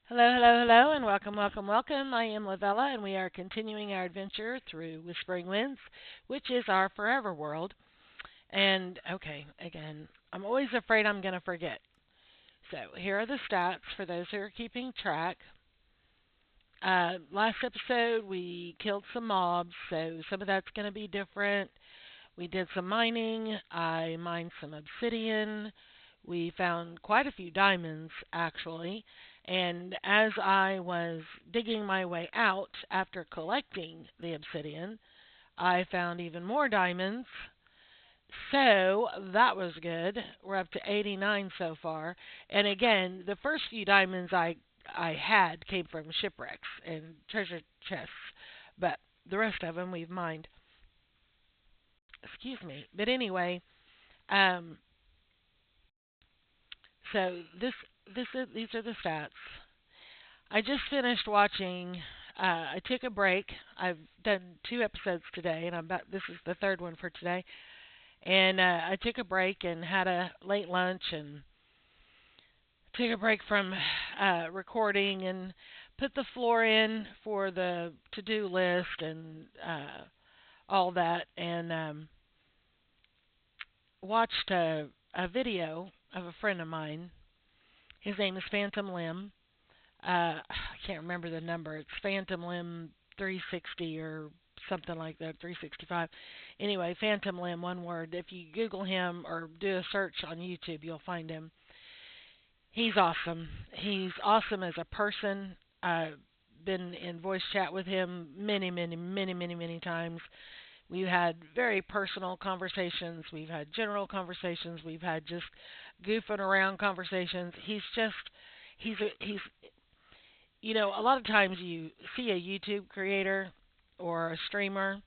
Hello, hello, hello, and welcome, welcome, welcome. I am Lavella, and we are continuing our adventure through Whispering Winds, which is our forever world. And, okay, again, I'm always afraid I'm going to forget. So, here are the stats for those who are keeping track. Last episode, we killed some mobs, so some of that's going to be different. We did some mining. I mined some obsidian. We found quite a few diamonds, actually. And as I was digging my way out after collecting the obsidian, I found even more diamonds. So that was good. We're up to 89 so far. And again, the first few diamonds I had came from shipwrecks and treasure chests, but the rest of them we've mined. Excuse me. But anyway, um, so these are the stats. I just finished watching. I took a break. I've done two episodes today, and this is the third one for today. And I took a break and had a late lunch and took a break from recording and put the floor in for the to-do list and all that, and watched a video of a friend of mine. His name is Phantom Limb. I can't remember the number. It's Phantom Limb 360 or something like that, 365. Anyway, Phantom Limb, one word. If you Google him or do a search on YouTube, you'll find him. He's awesome. He's awesome as a person. I've been in voice chat with him many, many, many, many, many times. We've had very personal conversations. We've had general conversations. We've had just goofing around conversations. He's a lot of times you see a YouTube creator or a streamer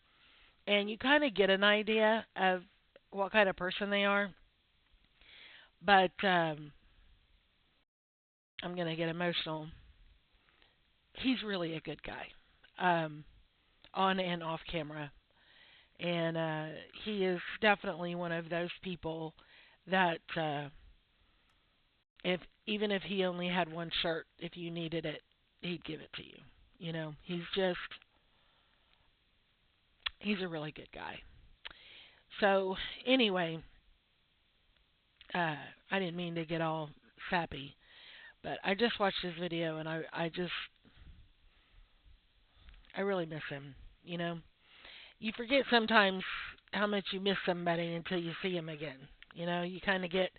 and you kind of get an idea of what kind of person they are. But I'm going to get emotional. He's really a good guy, on and off camera. And he is definitely one of those people that if even if he only had one shirt, if you needed it, he'd give it to you. He's a really good guy. So anyway, uh, I didn't mean to get all sappy, but I just watched his video and I really miss him. You know, you forget sometimes how much you miss somebody until you see him again. You kind of get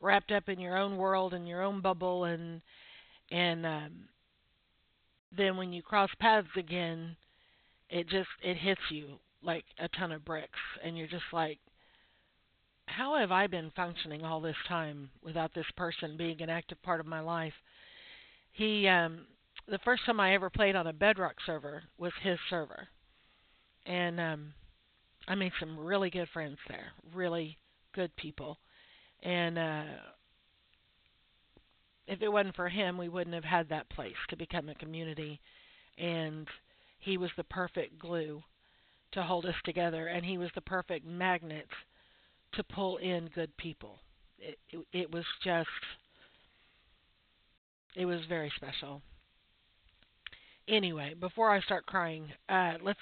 wrapped up in your own world and your own bubble, and then when you cross paths again, it hits you like a ton of bricks, and you're just like, how have I been functioning all this time without this person being an active part of my life? He the first time I ever played on a Bedrock server was his server, and I made some really good friends there, really good people. And if it wasn't for him, we wouldn't have had that place to become a community. And he was the perfect glue to hold us together, and he was the perfect magnet to pull in good people. It was just, it was very special. Anyway, before I start crying, let's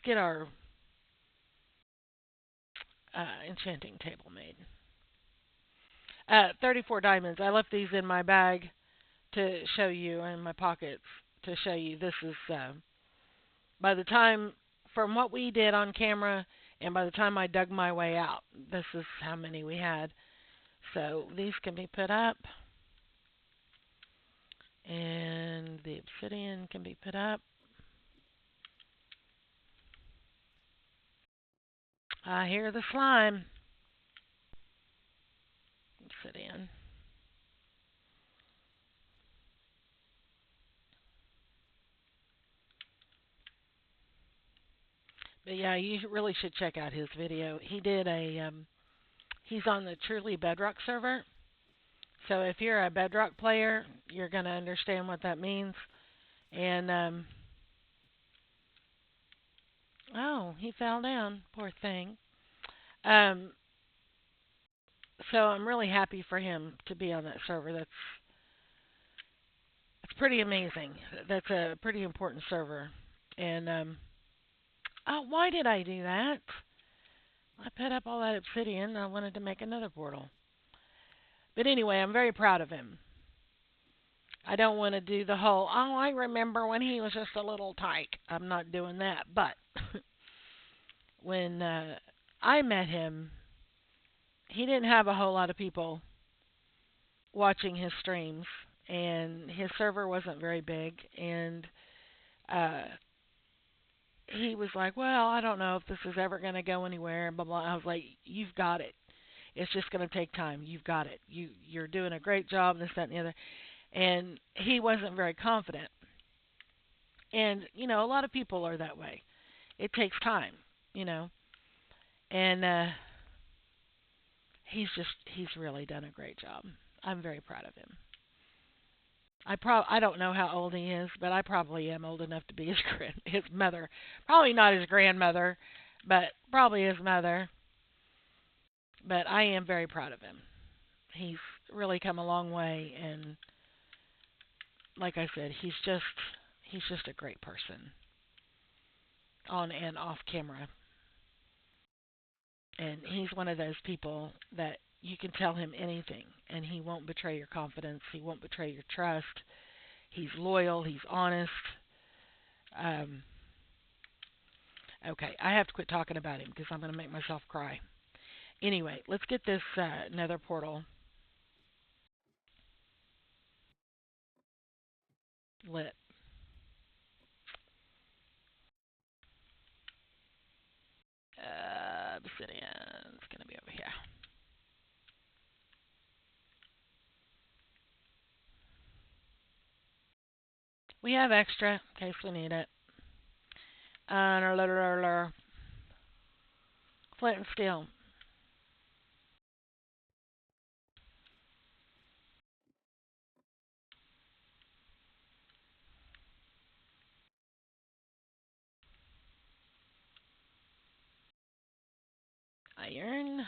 get our enchanting table made. 34 diamonds. I left these in my bag to show you, in my pockets to show you. This is by the time from what we did on camera, and by the time I dug my way out, this is how many we had. So these can be put up, and the obsidian can be put up. I hear the slime. Obsidian. But yeah, you really should check out his video. He's on the Truly Bedrock server. So if you're a Bedrock player, you're going to understand what that means. And oh, he fell down, poor thing. Um, so I'm really happy for him to be on that server. That's pretty amazing. That's a pretty important server. And oh, why did I do that? I put up all that obsidian. I wanted to make another portal. But anyway, I'm very proud of him. I don't want to do the whole, oh, I remember when he was just a little tyke. I'm not doing that. But when I met him, he didn't have a whole lot of people watching his streams, and his server wasn't very big. And uh, he was like, well, I don't know if this is ever going to go anywhere, and blah, blah. I was like, you've got it. It's just going to take time. You've got it. You're doing a great job, this, that, and the other. And he wasn't very confident. And, a lot of people are that way. It takes time, you know. And he's really done a great job. I'm very proud of him. I don't know how old he is, but I probably am old enough to be his mother. Probably not his grandmother, but probably his mother. But I am very proud of him. He's really come a long way, and like I said, he's just a great person on and off camera. And he's one of those people that you can tell him anything, and he won't betray your confidence. He won't betray your trust. He's loyal. He's honest. Um, okay, I have to quit talking about him because I'm going to make myself cry. Anyway, let's get this nether portal lit. Obsidian's going to be over here. We have extra in case we need it. Flint and steel. Iron.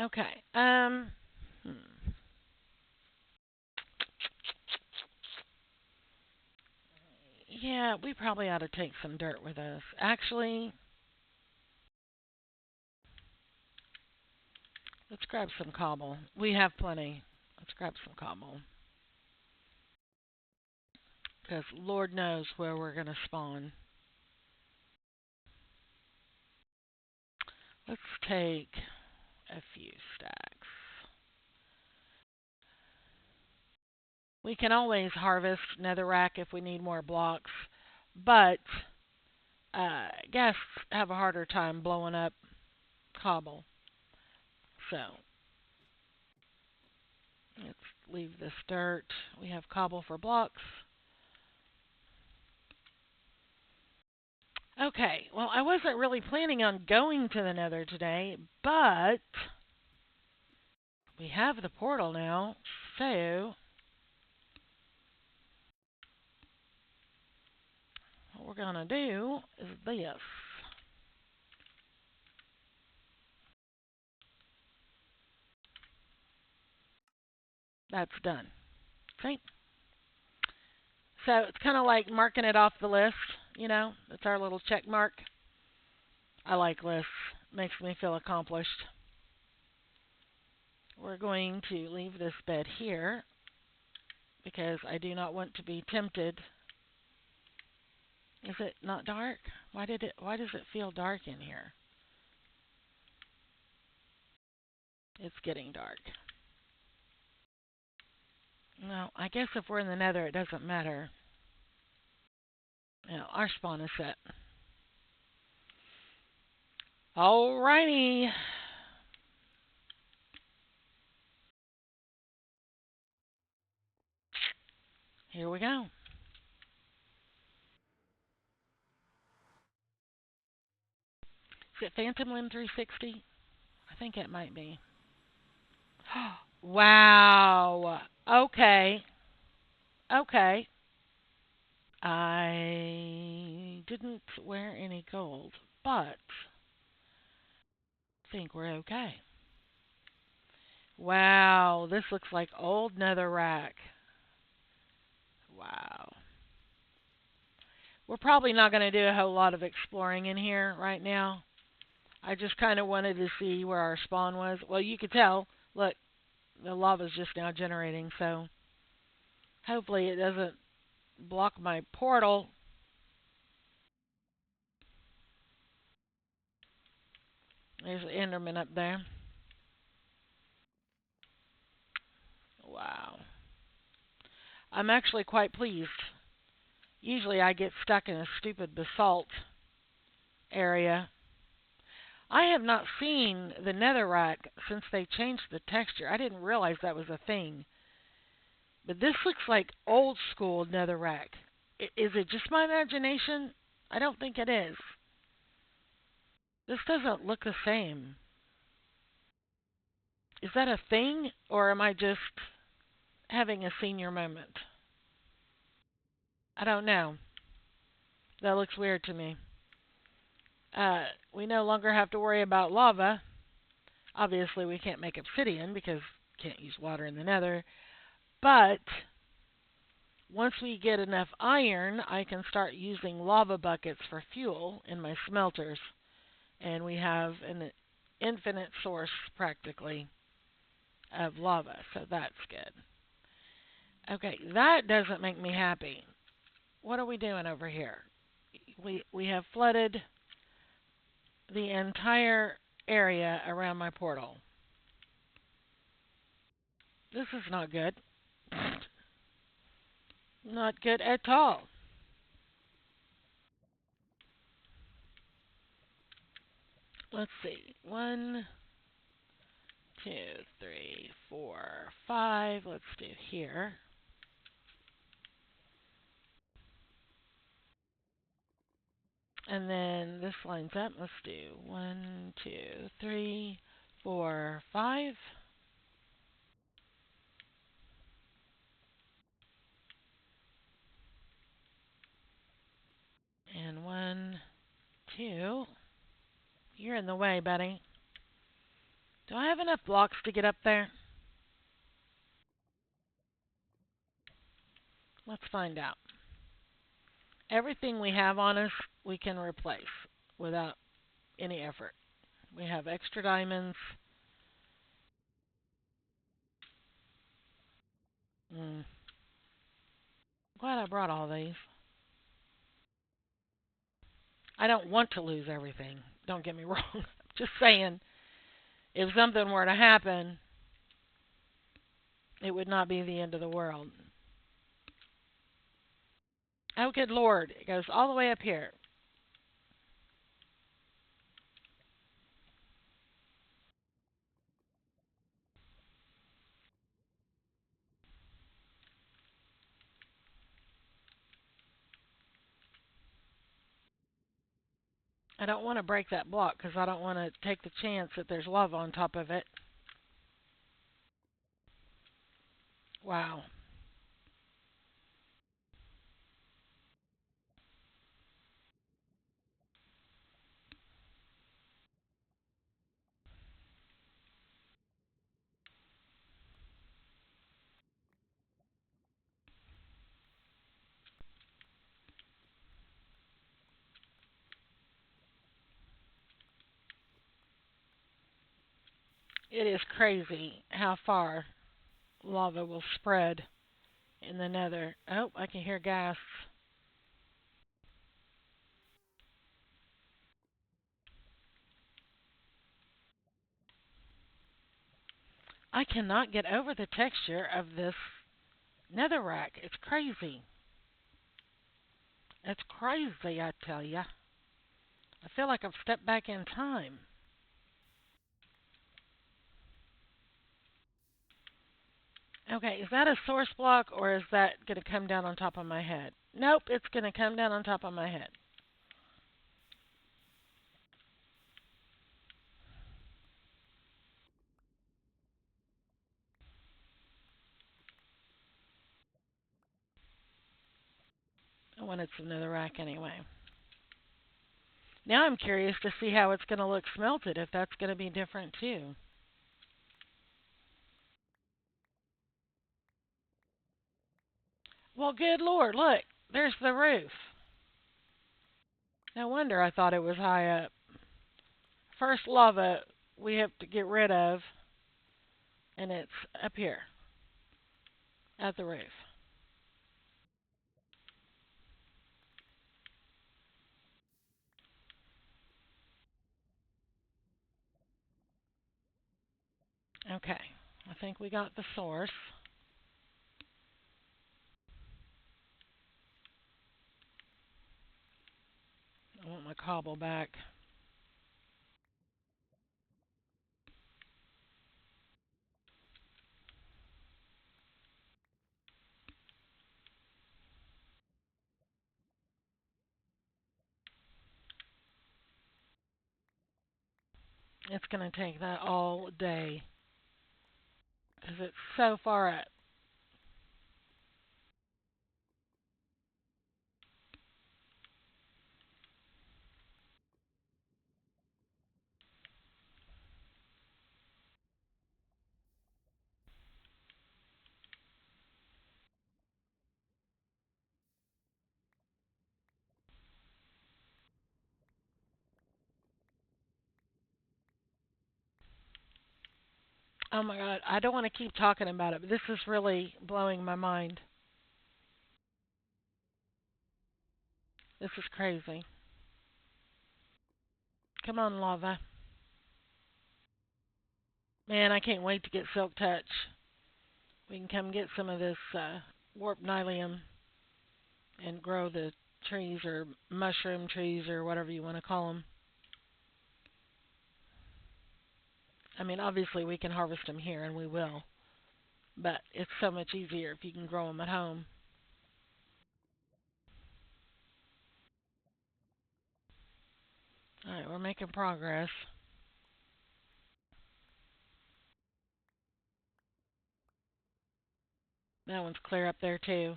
Okay. Yeah, we probably ought to take some dirt with us. Actually, let's grab some cobble. We have plenty. Let's grab some cobble. Because Lord knows where we're going to spawn. Let's take a few stacks. We can always harvest netherrack if we need more blocks, but guests have a harder time blowing up cobble. So let's leave this dirt. We have cobble for blocks. Okay, well, I wasn't really planning on going to the nether today, but we have the portal now, so what we're going to do is this. That's done. See? So it's kind of like marking it off the list, It's our little check mark. I like lists. Makes me feel accomplished. We're going to leave this bed here because I do not want to be tempted. Is it not dark? Why does it feel dark in here? It's getting dark. No, I guess if we're in the nether it doesn't matter. Our spawn is set. Alrighty. Here we go. Is it Phantom Limb 360? I think it might be. Wow. Okay. Okay. I didn't wear any gold, but think we're okay. Wow, this looks like old netherrack. Wow. We're probably not going to do a whole lot of exploring in here right now. I just kind of wanted to see where our spawn was. Well, you could tell. Look, the lava's just now generating, so hopefully it doesn't block my portal. There's an Enderman up there. Wow. I'm actually quite pleased. Usually I get stuck in a stupid basalt area. I have not seen the netherrack since they changed the texture. I didn't realize that was a thing. But this looks like old school netherrack. Is it just my imagination? I don't think it is. This doesn't look the same. Is that a thing, or am I just having a senior moment? I don't know. That looks weird to me. We no longer have to worry about lava. Obviously, we can't make obsidian because we can't use water in the nether. But once we get enough iron, I can start using lava buckets for fuel in my smelters. And we have an infinite source, practically, of lava. So that's good. Okay, that doesn't make me happy. What are we doing over here? We have flooded the entire area around my portal. This is not good. Not good at all. Let's see. 1, 2, 3, 4, 5. Let's do here. And then this lines up. Let's do 1, 2, 3, 4, 5. And 1, 2. You're in the way, buddy. Do I have enough blocks to get up there? Let's find out. Everything we have on us, we can replace without any effort. We have extra diamonds. Mm. Glad I brought all these. I don't want to lose everything. Don't get me wrong. I'm just saying, if something were to happen, it would not be the end of the world. Oh, good Lord. It goes all the way up here. I don't want to break that block because I don't want to take the chance that there's lava on top of it. Wow. It is crazy how far lava will spread in the nether. Oh, I can hear gas. I cannot get over the texture of this netherrack. It's crazy. It's crazy, I tell ya. I feel like I've stepped back in time. Okay, is that a source block or is that going to come down on top of my head? Nope, it's going to come down on top of my head. I wanted some netherrack anyway. Now I'm curious to see how it's going to look smelted, if that's going to be different too. Well, good Lord, look, there's the roof. No wonder I thought it was high up. First lava we have to get rid of, and it's up here at the roof. Okay, I think we got the source. I want my cobble back. It's going to take that all day because it's so far up. Oh my God, I don't want to keep talking about it, but this is really blowing my mind. This is crazy. Come on, lava. Man, I can't wait to get Silk Touch. We can come get some of this warp nylium and grow the trees or mushroom trees or whatever you want to call them. I mean, obviously we can harvest them here and we will, but it's so much easier if you can grow them at home. All right, we're making progress. That one's clear up there too.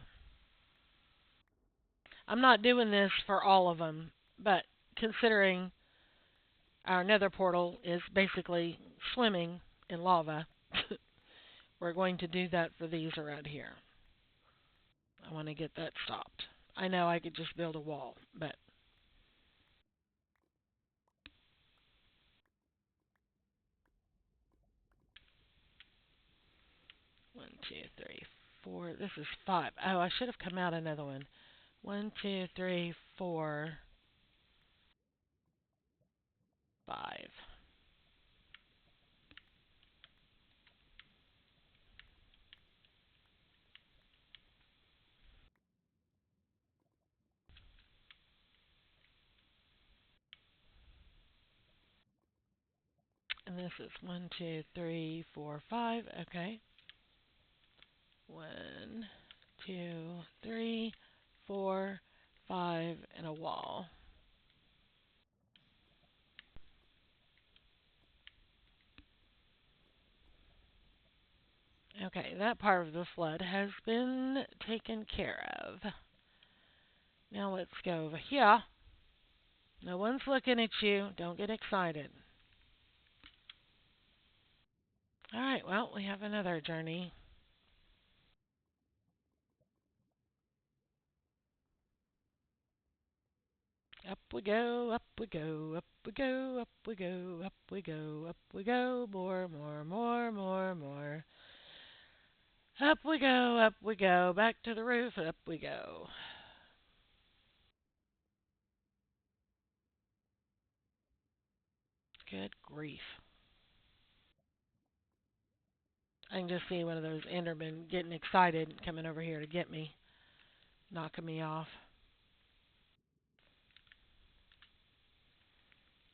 I'm not doing this for all of them, but considering our nether portal is basically swimming in lava, we're going to do that for these around here. I want to get that stopped. I know I could just build a wall, but 1, 2, 3, 4. This is 5. Oh, I should have come out another one. 1, 2, 3, 4, 5. And this is 1, 2, 3, 4, 5. Okay. 1, 2, 3, 4, 5, and a wall. Okay, that part of the flood has been taken care of. Now let's go over here. No one's looking at you. Don't get excited. Alright, well, we have another journey. Up we go, up we go, up we go, up we go, up we go, up we go. More, more, more, more, more. Up we go, up we go. Back to the roof, up we go. Good grief. I can just see one of those Endermen getting excited coming over here to get me, knocking me off.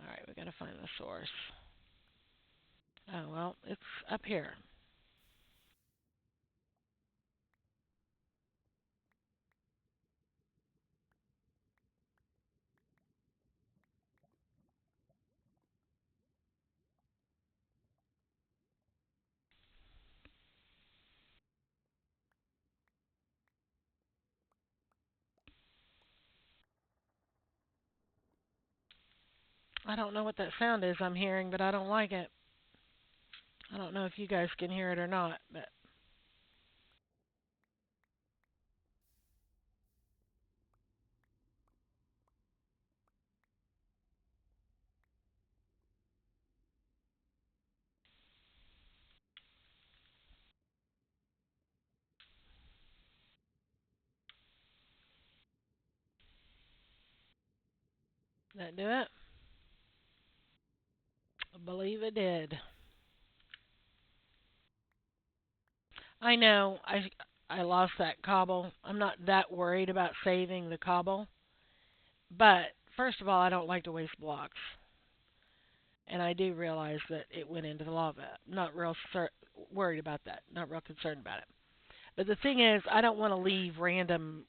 Alright, we gotta find the source. Oh, well, it's up here. I don't know what that sound is I'm hearing, but I don't like it. I don't know if you guys can hear it or not, but that do it? I believe it did. I know I lost that cobble. I'm not that worried about saving the cobble, but first of all, I don't like to waste blocks, and I do realize that it went into the lava. Not real worried about that. Not real concerned about it. But the thing is, I don't want to leave random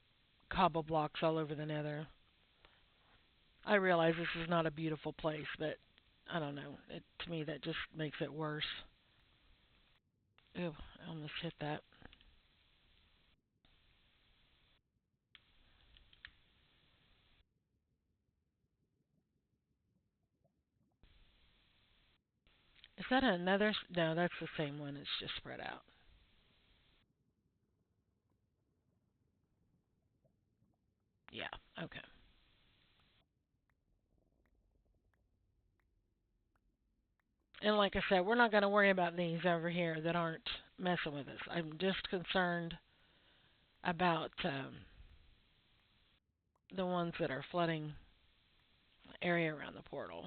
cobble blocks all over the Nether. I realize this is not a beautiful place, but I don't know. To me, that just makes it worse. Ew, I almost hit that. Is that another? No, that's the same one. It's just spread out. Yeah. Okay. And like I said, we're not going to worry about these over here that aren't messing with us. I'm just concerned about the ones that are flooding the area around the portal.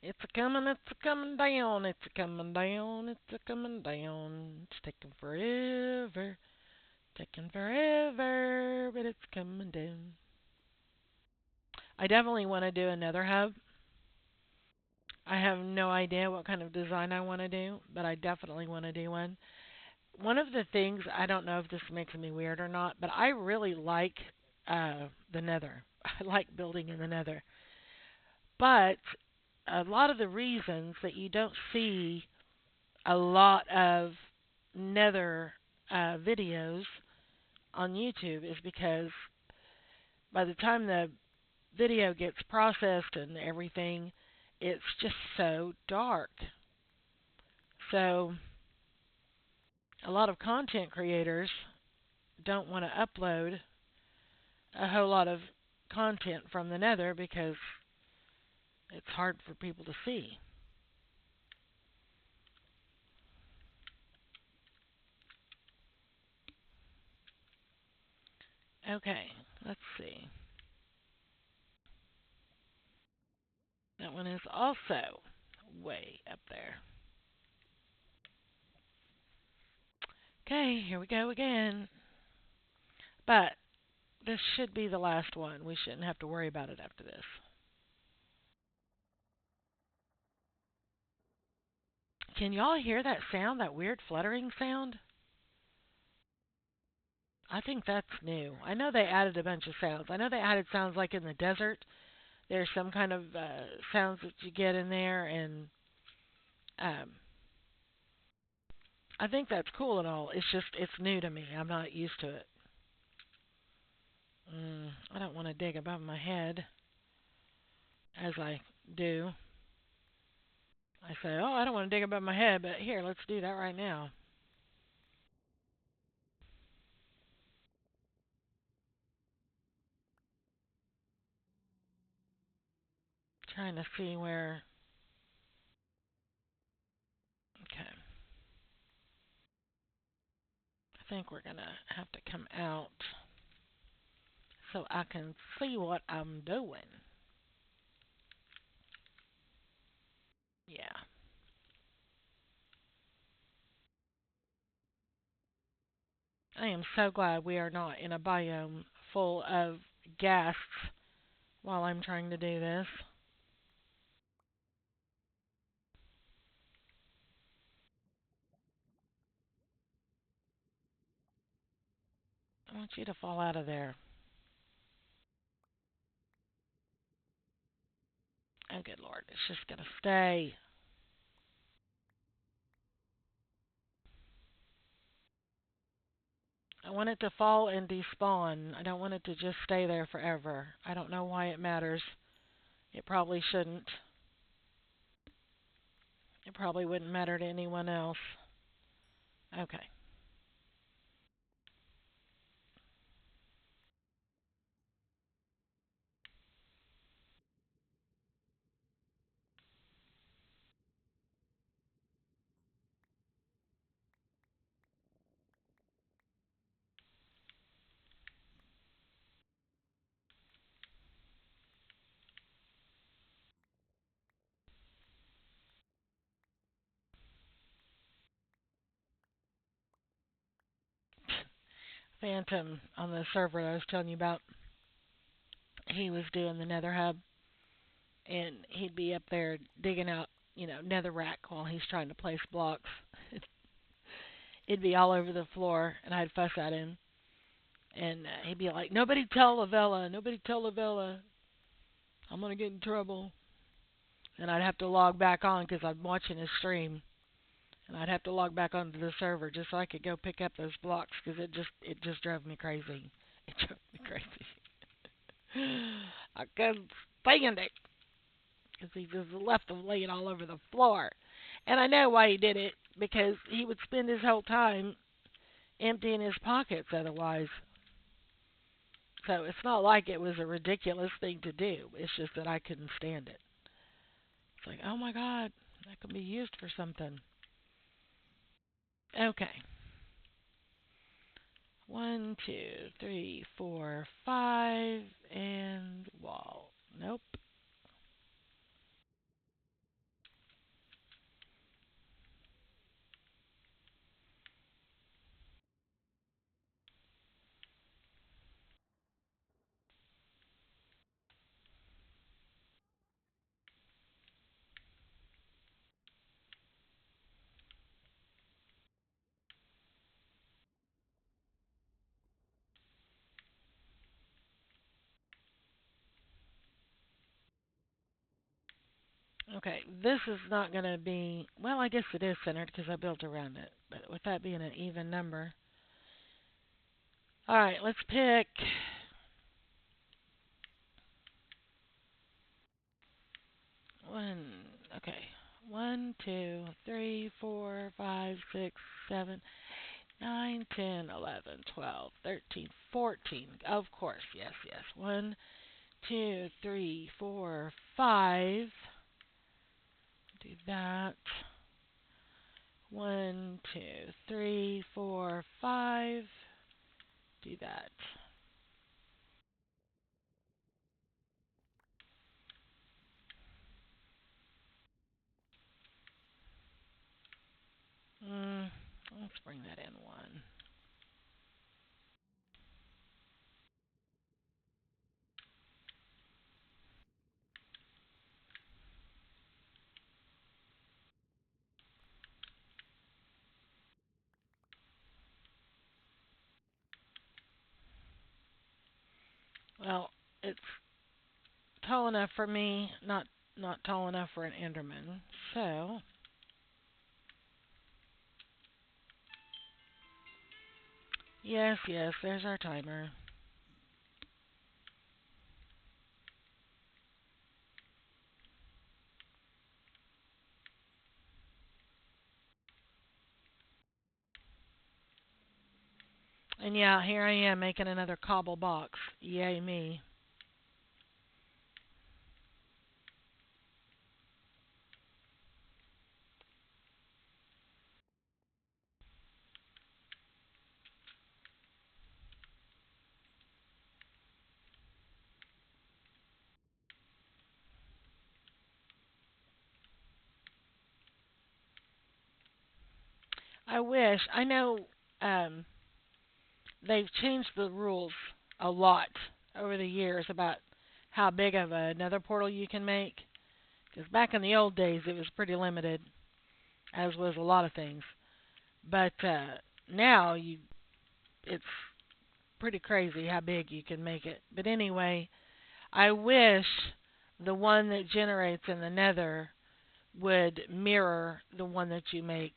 It's a coming, it's a coming down, it's a coming down, it's a coming down. It's taking forever, but it's coming down. I definitely want to do another hub. I have no idea what kind of design I want to do, but I definitely want to do one. One of the things, I don't know if this makes me weird or not, but I really like the Nether. I like building in the Nether. But a lot of the reasons that you don't see a lot of Nether videos on YouTube is because by the time the video gets processed and everything, it's just so dark. So a lot of content creators don't want to upload a whole lot of content from the Nether because it's hard for people to see. Okay, let's see. That one is also way up there. Okay, here we go again. But this should be the last one. We shouldn't have to worry about it after this. Can y'all hear that sound, that weird fluttering sound? I think that's new. I know they added a bunch of sounds. I know they added sounds like in the desert. There's some kind of sounds that you get in there, and um, I think that's cool and all. It's just it's new to me. I'm not used to it. I don't want to dig above my head as I do. I say, oh, I don't want to dig above my head, but here, let's do that right now. Trying to see where. Okay, I think we're gonna have to come out so I can see what I'm doing. Yeah, I am so glad we are not in a biome full of ghasts while I'm trying to do this. I want you to fall out of there. Oh, good Lord. It's just going to stay. I want it to fall and despawn. I don't want it to just stay there forever. I don't know why it matters. It probably shouldn't. It probably wouldn't matter to anyone else. Okay. Phantom on the server that I was telling you about, he was doing the Nether hub, and he'd be up there digging out, netherrack while he's trying to place blocks. It'd be all over the floor, and I'd fuss at him, and he'd be like, "Nobody tell Lavella, nobody tell Lavella, I'm gonna get in trouble." And I'd have to log back on because I'm watching his stream, and I'd have to log back onto the server just so I could go pick up those blocks because it just drove me crazy. It drove me crazy. I couldn't stand it because he just left them laying all over the floor. And I know why he did it, because he would spend his whole time emptying his pockets otherwise. So it's not like it was a ridiculous thing to do. It's just that I couldn't stand it. It's like, oh my God, that could be used for something. Okay. 1, 2, 3, 4, 5, and wall. Nope. Okay, this is not going to be, well, I guess it is centered because I built around it. But with that being an even number. All right, let's pick one. Okay, 1, 2, 3, 4, 5, 6, 7, 9, 10, 11, 12, 13, 14. Of course, yes, yes. 1, 2, 3, 4, 5. Do that. 1, 2, 3, 4, 5. Do that. Mm, let's bring that in 1. Well, it's tall enough for me, not tall enough for an Enderman. So, yes, yes, there's our timer. And yeah, here I am making another cobble box. Yay me. I wish. I know um, they've changed the rules a lot over the years about how big of a nether portal you can make. Because back in the old days, it was pretty limited, as was a lot of things. But now it's pretty crazy how big you can make it. But anyway, I wish the one that generates in the Nether would mirror the one that you make.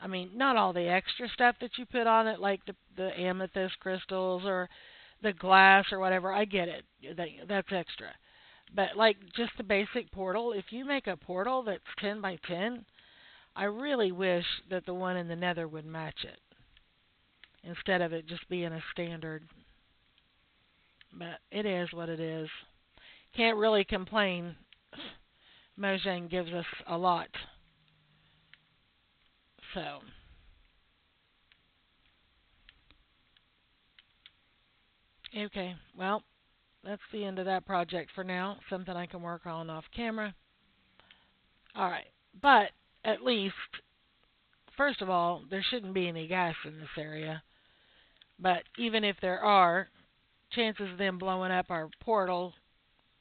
I mean, not all the extra stuff that you put on it, like the amethyst crystals or the glass or whatever. I get it. That's extra. But like just the basic portal, if you make a portal that's 10 by 10, I really wish that the one in the Nether would match it instead of it just being a standard. But it is what it is. Can't really complain. Mojang gives us a lot. So, okay. Well, that's the end of that project for now. Something I can work on off camera. All right. But at least, first of all, there shouldn't be any gas in this area. But even if there are, chances of them blowing up our portal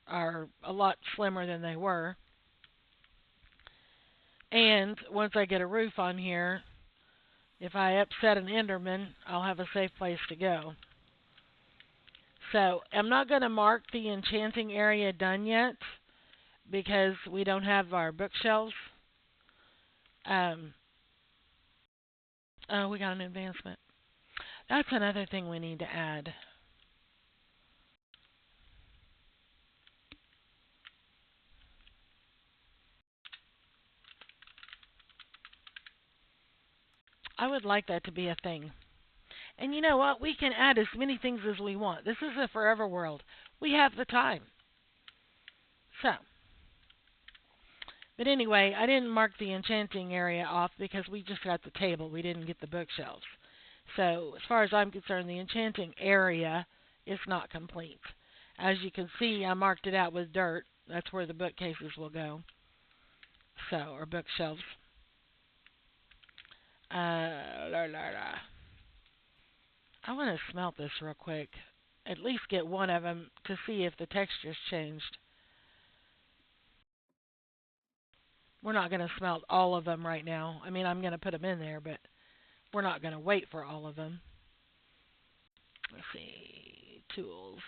are a lot slimmer than they were. And once I get a roof on here, if I upset an Enderman, I'll have a safe place to go. So I'm not going to mark the enchanting area done yet because we don't have our bookshelves. Oh, we got an advancement. That's another thing we need to add. I would like that to be a thing. And you know what? We can add as many things as we want. This is a forever world. We have the time. So, but anyway, I didn't mark the enchanting area off because we just got the table. We didn't get the bookshelves. So, as far as I'm concerned, the enchanting area is not complete. As you can see, I marked it out with dirt. That's where the bookcases will go. So, or bookshelves. La. I want to smelt this real quick. At least get one of them to see if the texture's changed. We're not going to smelt all of them right now. I mean, I'm going to put them in there, but we're not going to wait for all of them. Let's see. Tools.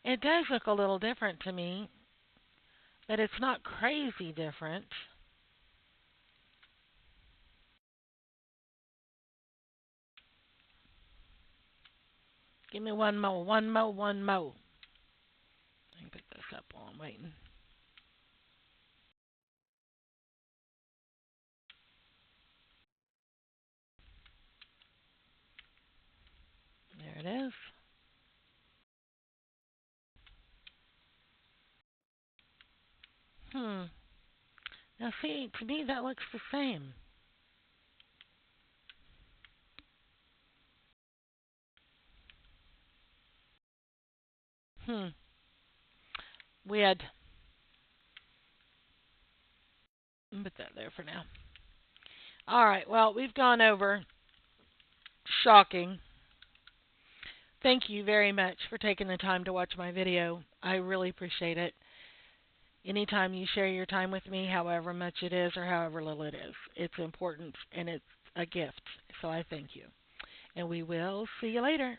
It does look a little different to me, but it's not crazy different. Give me one more, one more, one more. I can pick this up while I'm waiting. There it is. Now see, to me that looks the same. Weird. Put that there for now. Alright, well, we've gone over. Shocking. Thank you very much for taking the time to watch my video. I really appreciate it. Anytime you share your time with me, however much it is or however little it is, it's important and it's a gift. So I thank you. And we will see you later.